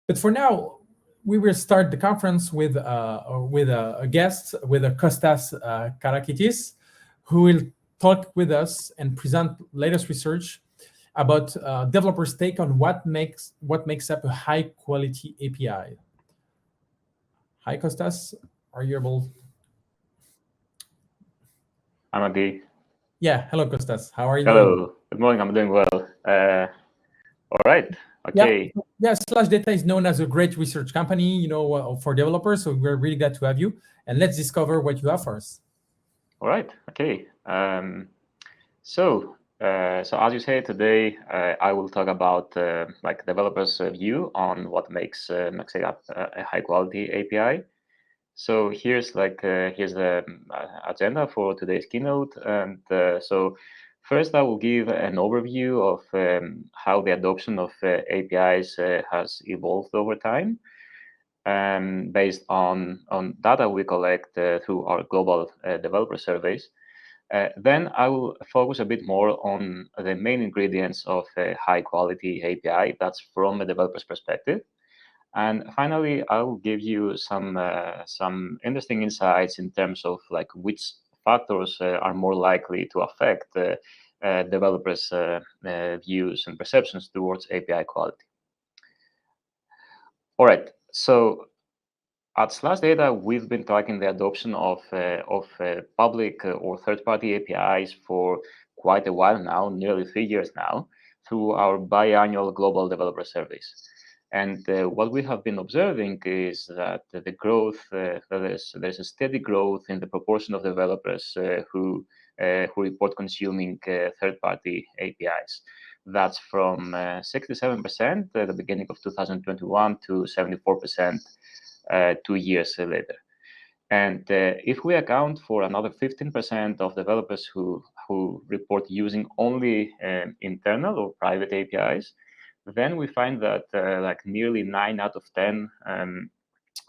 But for now, we will start the conference with a guest, with a Kostas Korakitis, who will talk with us and present latest research about developers' take on what makes up a high quality API. Hi, Kostas. Are you able? I'm Adi. Yeah. Hello, Kostas. How are you doing? Hello. Good morning. I'm doing well. All right. Yeah. Okay. Yeah. SlashData is known as a great research company, for developers. So we're really glad to have you. And let's discover what you have for us. All right. Okay. So as you say today, I will talk about like developers' view on what makes makes it up a high quality API. So here's the agenda for today's keynote, and so first I will give an overview of how the adoption of APIs has evolved over time, based on data we collect through our global developer surveys. Then I will focus a bit more on the main ingredients of a high quality API. That's from a developer's perspective. And finally, I will give you some interesting insights in terms of like which factors are more likely to affect developers' views and perceptions towards API quality. All right. So at SlashData, we've been tracking the adoption of public or third-party APIs for quite a while now, nearly 3 years now, through our biannual global developer surveys. And what we have been observing is that the growth, there's a steady growth in the proportion of developers who report consuming third-party APIs. That's from 67% at the beginning of 2021 to 74% 2 years later. And if we account for another 15% of developers who report using only internal or private APIs, then we find that like nearly 9 out of 10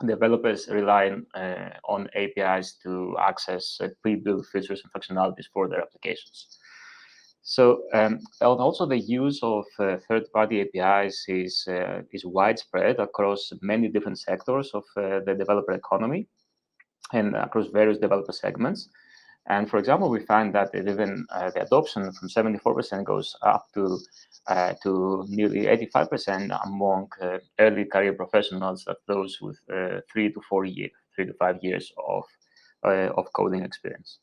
developers rely on APIs to access pre-built features and functionalities for their applications. So, and also the use of third-party APIs is widespread across many different sectors of the developer economy and across various developer segments. And for example, we find that even the adoption from 74% goes up to nearly 85% among early career professionals, that those with 3 to 5 years of coding experience.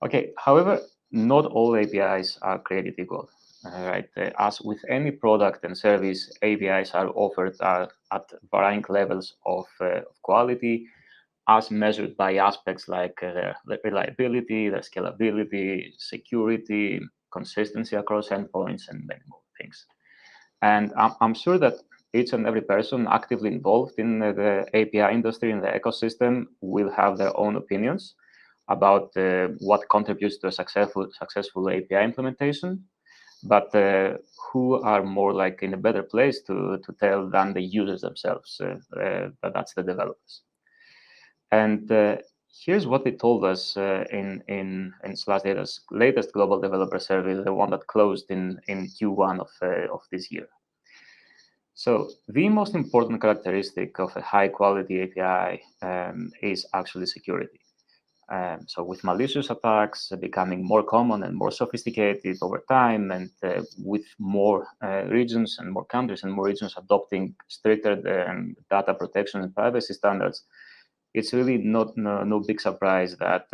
Okay, however, not all APIs are created equal. Right, as with any product and service, APIs are offered at varying levels of quality, as measured by aspects like their reliability, their scalability, security, consistency across endpoints, and many more things. And I'm sure that each and every person actively involved in the API industry, in the ecosystem, will have their own opinions about what contributes to a successful API implementation, but who are more like in a better place to tell than the users themselves, that's the developers. And here's what they told us in SlashData's latest global developer survey, the one that closed in Q1 of this year. So the most important characteristic of a high quality API is actually security. So with malicious attacks becoming more common and more sophisticated over time, and with more regions and more countries and more regions adopting stricter data protection and privacy standards, it's really no big surprise that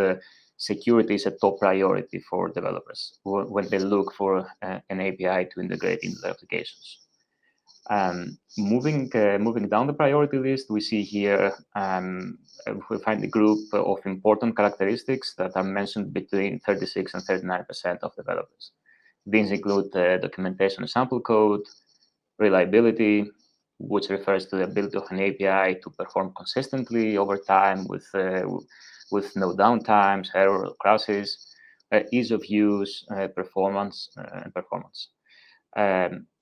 security is a top priority for developers when they look for an API to integrate into their applications. Moving down the priority list, we see here we find the group of important characteristics that are mentioned between 36 and 39% of developers. These include documentation and sample code, reliability, which refers to the ability of an API to perform consistently over time with no downtimes, error, or crashes, ease of use, performance, and performance.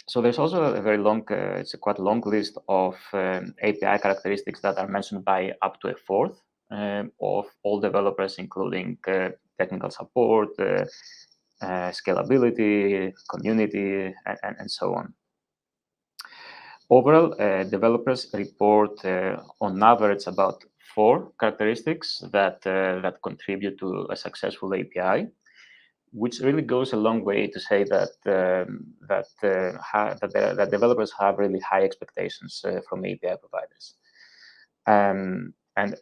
So there's also a very long, it's a quite long list of API characteristics that are mentioned by up to a fourth of all developers, including technical support, scalability, community, and so on. Overall, developers report on average about 4 characteristics that contribute to a successful API, which really goes a long way to say that that developers have really high expectations from API providers. And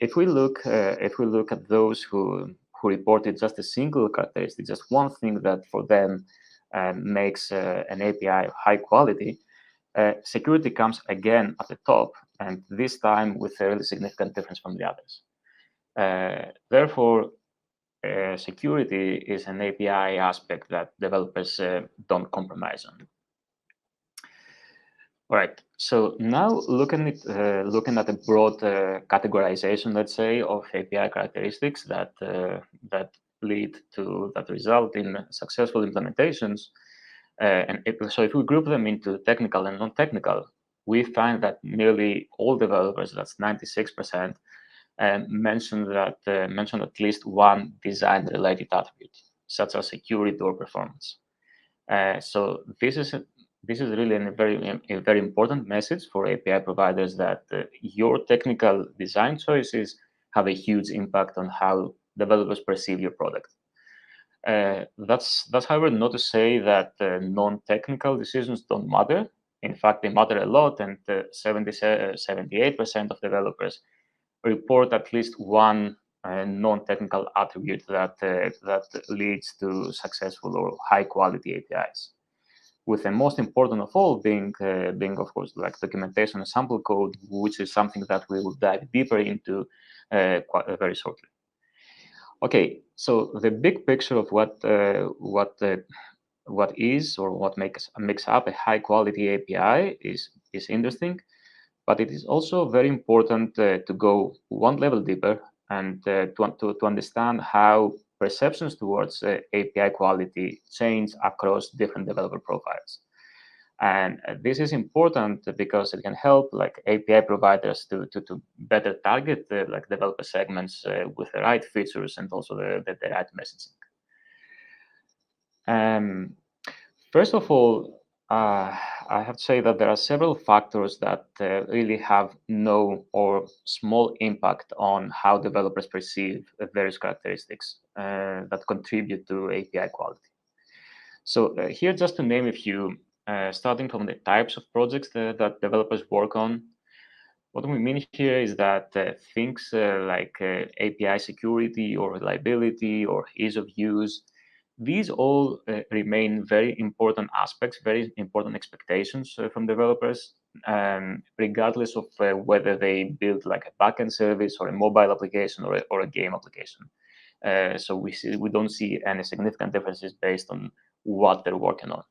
if we look at those who reported just a single characteristic, just one thing that for them makes an API high quality, security comes again at the top, and this time with a really significant difference from the others. Therefore, security is an API aspect that developers don't compromise on. All right. So now looking at a broad categorization, let's say, of API characteristics that result in successful implementations. So if we group them into technical and non-technical, we find that nearly all developers, that's 96%, mention at least one design-related attribute, such as security or performance. So this is really a very important message for API providers that your technical design choices have a huge impact on how developers perceive your product. That's however not to say that non-technical decisions don't matter. In fact, they matter a lot, and 78% of developers report at least one non-technical attribute that leads to successful or high-quality APIs. With the most important of all being of course like documentation and sample code, which is something that we will dive deeper into very shortly. Okay, so the big picture of what is or what makes up a high quality API is interesting, but it is also very important to go one level deeper and to understand how perceptions towards API quality change across different developer profiles. And this is important because it can help like API providers to better target like developer segments with the right features and also the right messaging. First of all, I have to say that there are several factors that really have no or small impact on how developers perceive various characteristics that contribute to API quality. So here, just to name a few, starting from the types of projects that developers work on. What we mean here is that things like API security or reliability or ease of use, these all remain very important aspects, very important expectations from developers, regardless of whether they build like a backend service or a mobile application or a game application. So we don't see any significant differences based on what they're working on.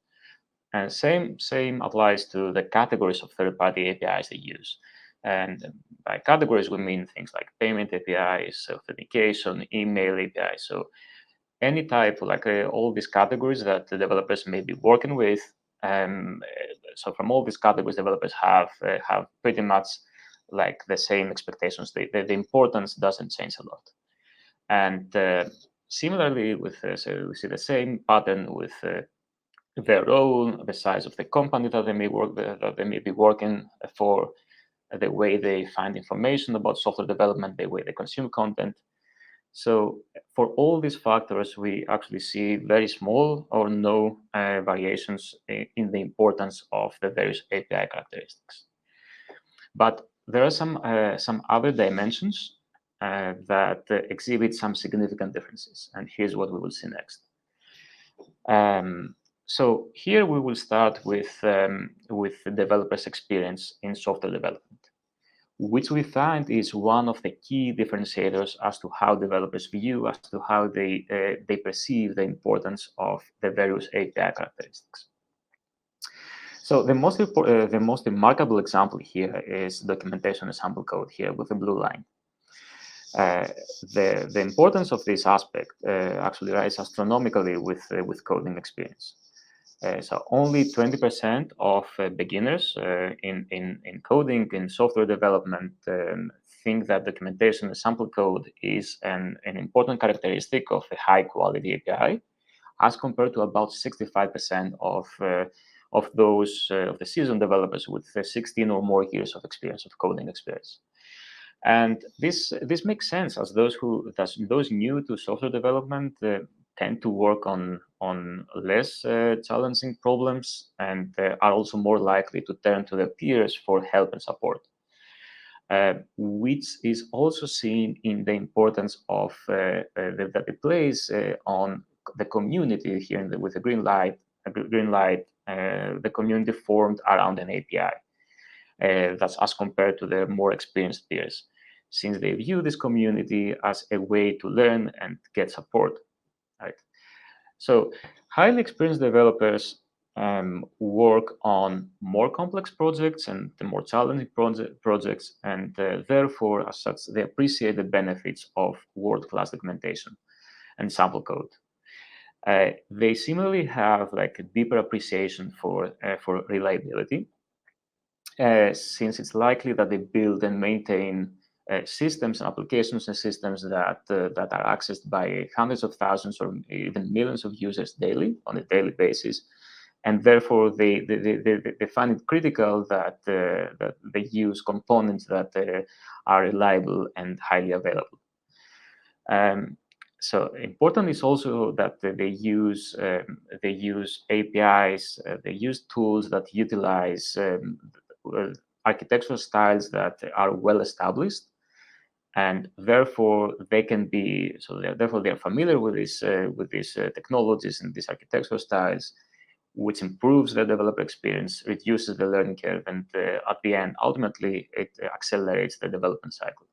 And same applies to the categories of third-party APIs they use. And by categories, we mean things like payment APIs, authentication, email APIs. So any type, like all these categories that the developers may be working with. So from all these categories, developers have pretty much like the same expectations. The importance doesn't change a lot. And similarly, so we see the same pattern with their role, the size of the company that they may be working for, the way they find information about software development, the way they consume content. So for all these factors, we actually see very small or no variations in the importance of the various API characteristics. But there are some other dimensions that exhibit some significant differences, and here's what we will see next. So here we will start with the developer's experience in software development, which we find is one of the key differentiators as to how developers view, as to how they perceive the importance of the various API characteristics. So the most remarkable example here is documentation and sample code here with the blue line. The importance of this aspect actually rises astronomically with coding experience. So only 20% of beginners in coding, in software development, think that documentation and sample code is an important characteristic of a high-quality API, as compared to about 65% of those of the seasoned developers with 16 or more years of experience, of coding experience. And this makes sense, as those new to software development tend to work on less challenging problems, and are also more likely to turn to their peers for help and support. Which is also seen in the importance of that it plays on the community here with the green light. The community formed around an API. That's as compared to the more experienced peers, since they view this community as a way to learn and get support. Right. So highly experienced developers work on more complex projects and the more challenging projects, and therefore, as such, they appreciate the benefits of world-class documentation and sample code. They similarly have like a deeper appreciation for reliability, since it's likely that they build and maintain systems and applications and systems that are accessed by hundreds of thousands or even millions of users daily on a daily basis, and therefore they find it critical that they use components that are reliable and highly available. So important is also that they use APIs, they use tools that utilize architectural styles that are well established, and therefore they are familiar with these technologies and these architectural styles, which improves the developer experience, reduces the learning curve, and at the end, ultimately, it accelerates the development cycle.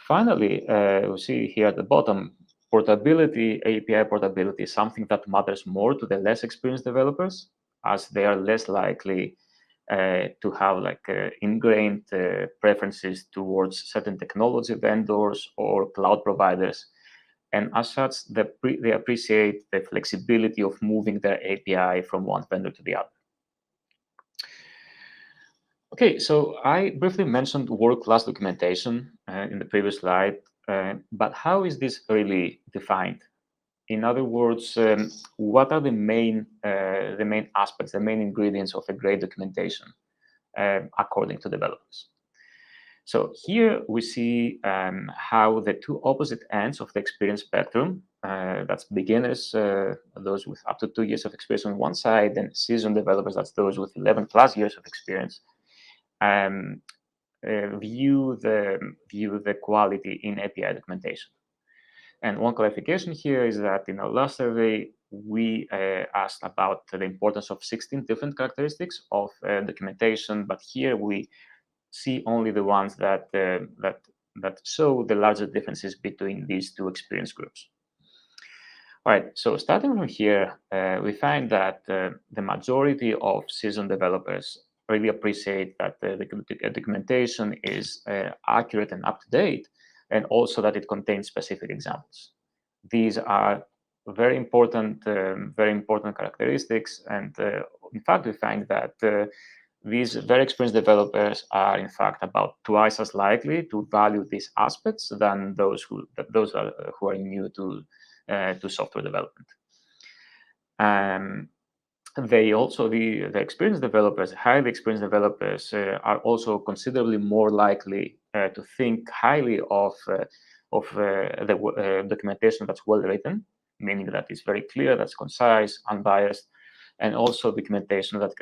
Finally, we see here at the bottom, portability, API portability is something that matters more to the less experienced developers, as they are less likely to have ingrained preferences towards certain technology vendors or cloud providers. And as such, they appreciate the flexibility of moving their API from one vendor to the other. Okay, so I briefly mentioned world-class documentation in the previous slide, but how is this really defined? In other words, what are the main aspects, the main ingredients of a great documentation, according to developers? So here we see how the two opposite ends of the experience spectrum, that's beginners, those with up to 2 years of experience on one side, and seasoned developers, that's those with 11 plus years of experience, view the quality in API documentation. And one clarification here is that in our last survey, we asked about the importance of 16 different characteristics of documentation, but here we see only the ones that show the larger differences between these two experience groups. All right, so starting from here, we find that the majority of seasoned developers really appreciate that the documentation is accurate and up to date, and also that it contains specific examples. These are very important characteristics, and in fact, we find that these very experienced developers are, in fact, about twice as likely to value these aspects than those who are new to software development. They also, the experienced developers, highly experienced developers, are also considerably more likely to think highly of the documentation that's well written, meaning that it's very clear, that's concise, unbiased, and also documentation that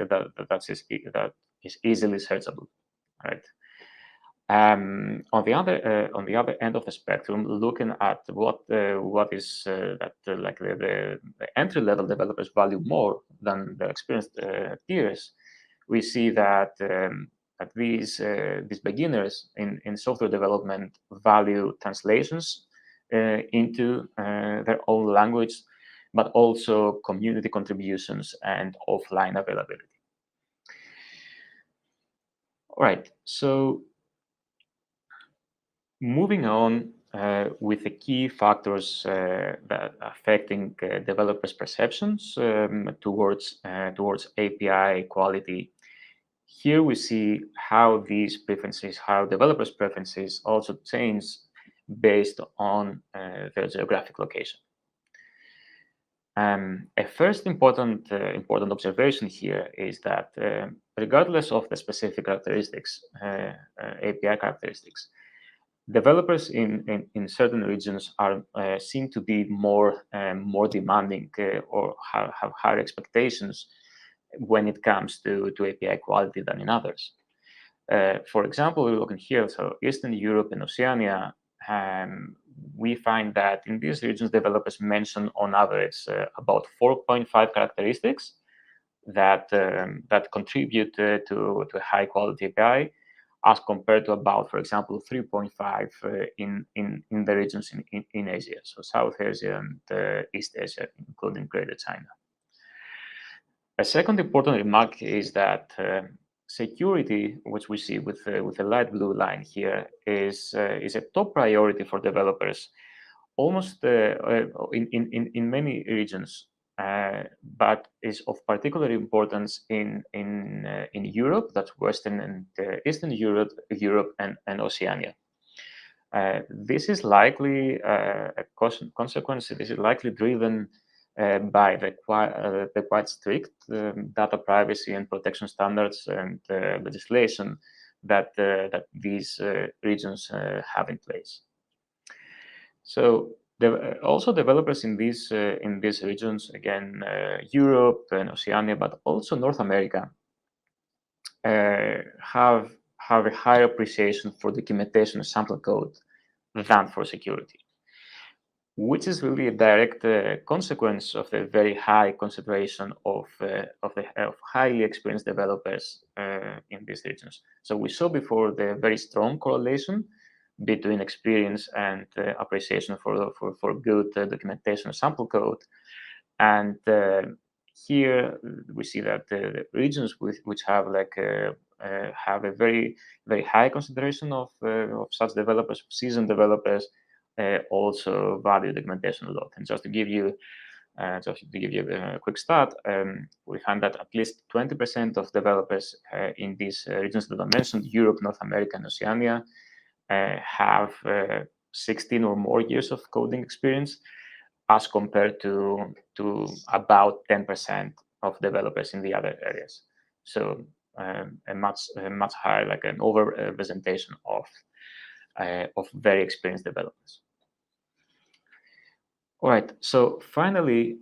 is easily searchable, right? On the other end of the spectrum, looking at what is the entry level developers value more than the experienced peers, we see that these beginners in software development value translations into their own language, but also community contributions and offline availability. All right, so moving on with the key factors that affecting developers' perceptions towards API quality. Here we see how these preferences, how developers' preferences also change based on their geographic location. A first important observation here is that regardless of the specific characteristics, API characteristics, developers in certain regions are seem to be more demanding or have higher expectations when it comes to API quality than in others. For example, we're looking here, so Eastern Europe and Oceania, we find that in these regions, developers mention on average about 4.5 characteristics that contribute to a high quality API, as compared to about, for example, 3.5 in the regions in Asia, so South Asia and East Asia, including Greater China. A second important remark is that security, which we see with the light blue line here, is a top priority for developers, almost in many regions, but is of particular importance in Europe, that's Western and Eastern Europe, and Oceania. This is likely a consequence. This is likely driven by the quite strict data privacy and protection standards and legislation that these regions have in place. So also developers in these regions, again, Europe and Oceania, but also North America, have a higher appreciation for documentation and sample code than for security, which is really a direct consequence of the very high concentration of highly experienced developers in these regions. So we saw before the very strong correlation between experience and appreciation for good documentation and sample code, and here we see that the regions which have have a very high concentration of such developers, seasoned developers, also value documentation a lot. And just to give you a quick stat, we find that at least 20% of developers in these regions that I mentioned, Europe, North America, and Oceania, have 16 or more years of coding experience, as compared to about 10% of developers in the other areas. So a much higher, like an overrepresentation of very experienced developers. All right. So finally,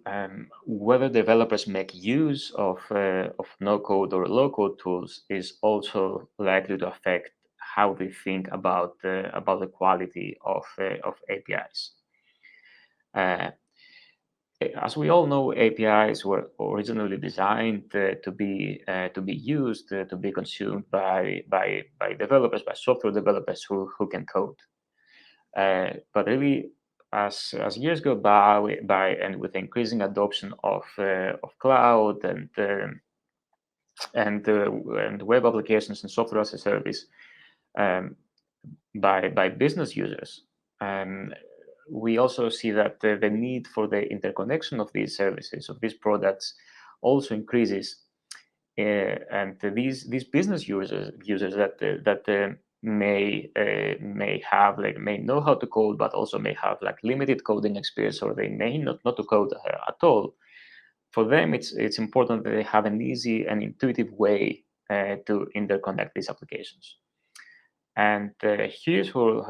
whether developers make use of no-code or low-code tools is also likely to affect how they think about the quality of APIs. As we all know, APIs were originally designed to be used, to be consumed by developers, by software developers who can code. But really, as years go by, and with increasing adoption of cloud and web applications and software as a service by business users, we also see that the need for the interconnection of these services, of these products, also increases. And these business users that may know how to code, but also may have limited coding experience, or they may not know to code at all. For them, it's important that they have an easy and intuitive way to interconnect these applications. And here's where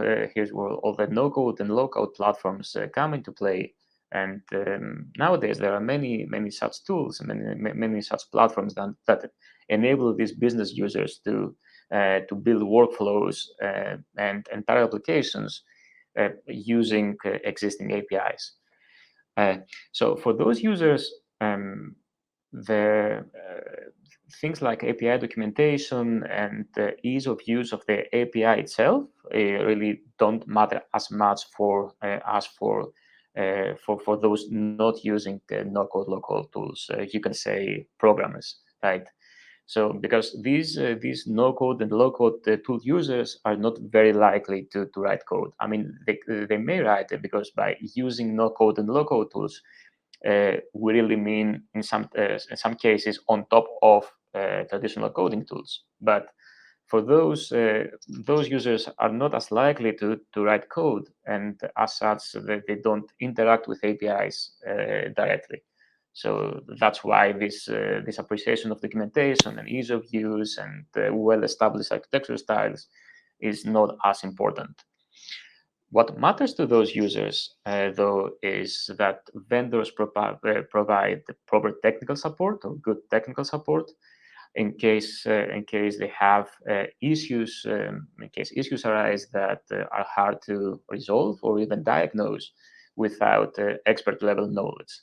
all the no-code and low-code platforms come into play. And nowadays there are many such tools and many such platforms that enable these business users to build workflows and entire applications using existing APIs. So for those users, the things like API documentation and the ease of use of the API itself really don't matter as much as for those not using no-code, low-code tools. You can say programmers, right? So because these no-code and low-code tool users are not very likely to write code. I mean, they may write it, because by using no-code and low-code tools, we really mean in some cases on top of traditional coding tools. But for those users are not as likely to write code, and as such they don't interact with APIs directly. So that's why this appreciation of documentation and ease of use and well-established architecture styles is not as important. What matters to those users, though, is that vendors provide proper technical support or good technical support in case they have issues, in case issues arise that are hard to resolve or even diagnose without expert level knowledge.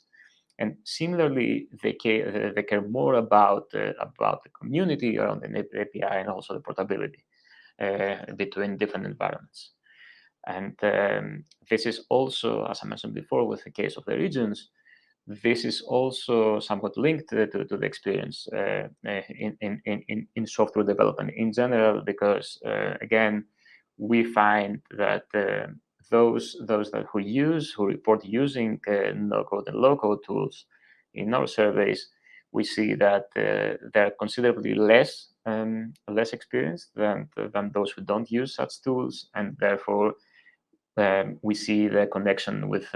And similarly, they care more about the community around the API and also the portability between different environments. And this is also, as I mentioned before, with the case of the regions, this is also somewhat linked to the experience in software development in general, because again, we find that those that who report using no-code and low-code tools in our surveys, we see that they're considerably less experienced than those who don't use such tools, and therefore we see the connection with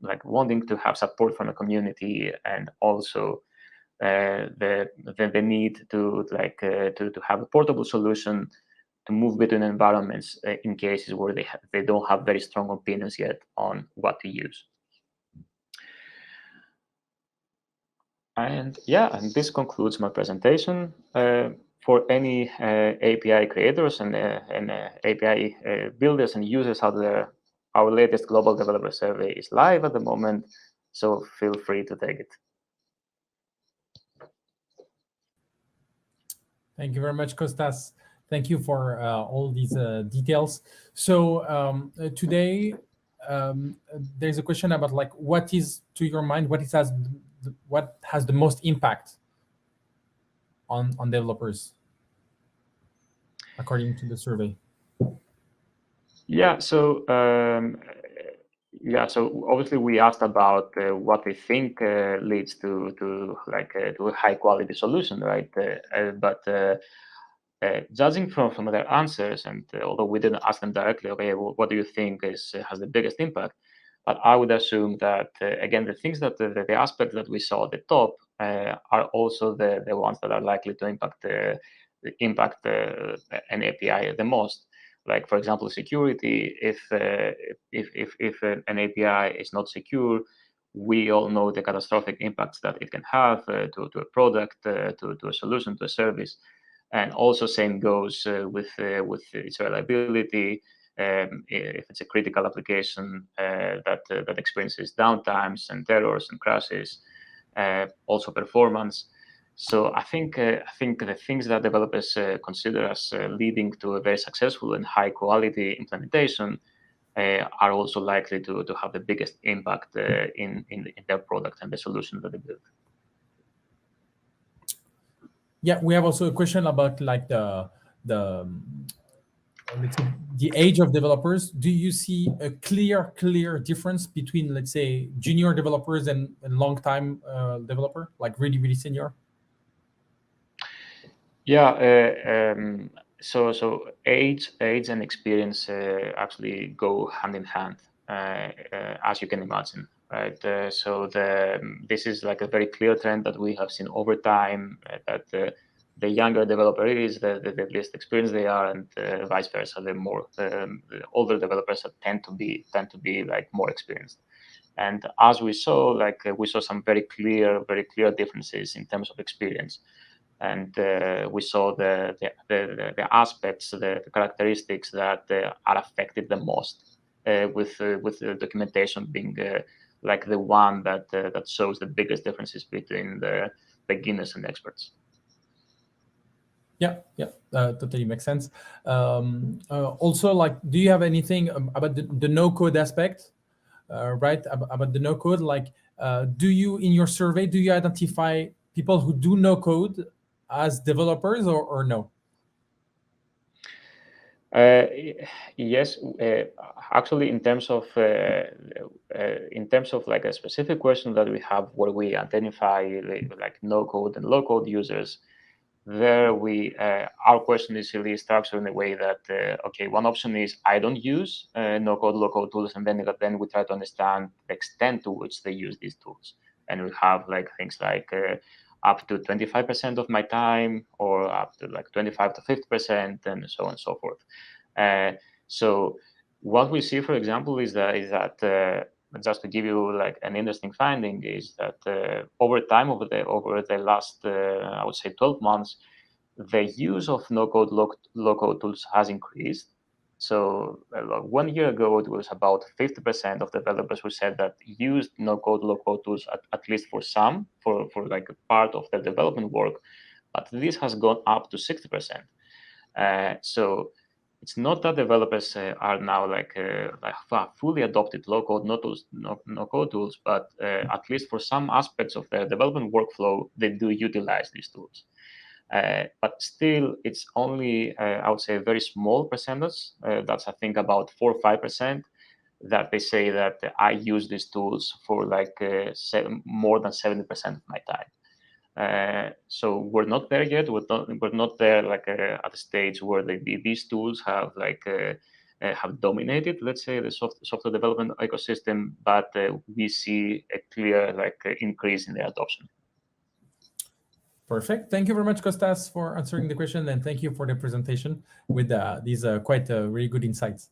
like wanting to have support from a community, and also the need to to have a portable solution to move between environments in cases where they don't have very strong opinions yet on what to use. And yeah, and this concludes my presentation. For any API creators and API builders and users out there, our latest global developer survey is live at the moment, so feel free to take it. Thank you very much, Kostas. Thank you for all these details. So today, there's a question about like what is, to your mind, what has the most impact on developers, according to the survey? Yeah, so so obviously we asked about what we think leads to a high quality solution, right? But judging from their answers, and although we didn't ask them directly, okay, well, what do you think has the biggest impact? But I would assume that again, the things that the aspects that we saw at the top are also the ones that are likely to impact an API the most. Like, for example, security. If an API is not secure, we all know the catastrophic impacts that it can have to a product, to a solution, to a service. And also same goes with its reliability. If it's a critical application that experiences downtimes and errors and crashes, also performance. So I think the things that developers consider as leading to a very successful and high quality implementation are also likely to have the biggest impact in their product and the solution that they build. Yeah, we have also a question about like the let's say the age of developers. Do you see a clear difference between, let's say, junior developers and long time developer, like really senior? Yeah, so age and experience actually go hand in hand, as you can imagine, right? So this is like a very clear trend that we have seen over time, that the younger developer is, the less experienced they are, and vice versa. The older developers tend to be like more experienced. And as we saw, we saw some very clear differences in terms of experience. And we saw the aspects, the characteristics that are affected the most, with the documentation being like the one that shows the biggest differences between the beginners and experts. Yeah, totally makes sense. Also, like, do you have anything about the no code aspect, right? About the no code, like, do you, in your survey, do you identify people who do no code as developers, or no? Yes, actually, in terms of like a specific question that we have, where we identify like no code and low code users, there we our question is really structured in a way that okay, one option is I don't use no code low code tools, and then we try to understand the extent to which they use these tools. and we have like things like up to 25% of my time, or up to like 25 to 50%, and so on and so forth. So what we see, for example, is that just to give you like an interesting finding, is that over time, over the last I would say 12 months, the use of no-code, low-code tools has increased. So 1 year ago, it was about 50% of developers who said that used no-code, low-code tools at least for like a part of their development work, but this has gone up to 60%. So it's not that developers are now like fully adopted low-code no-code tools, but at least for some aspects of their development workflow, they do utilize these tools. But still, it's only, I would say, a very small percentage. That's, I think, about 4 or 5% that they say that I use these tools for like more than 70% of my time. So we're not there yet. We're not there like at a stage where these tools have like have dominated, let's say, the software development ecosystem. But we see a clear like increase in their adoption. Perfect. Thank you very much, Kostas, for answering the question, and thank you for the presentation with these quite really good insights.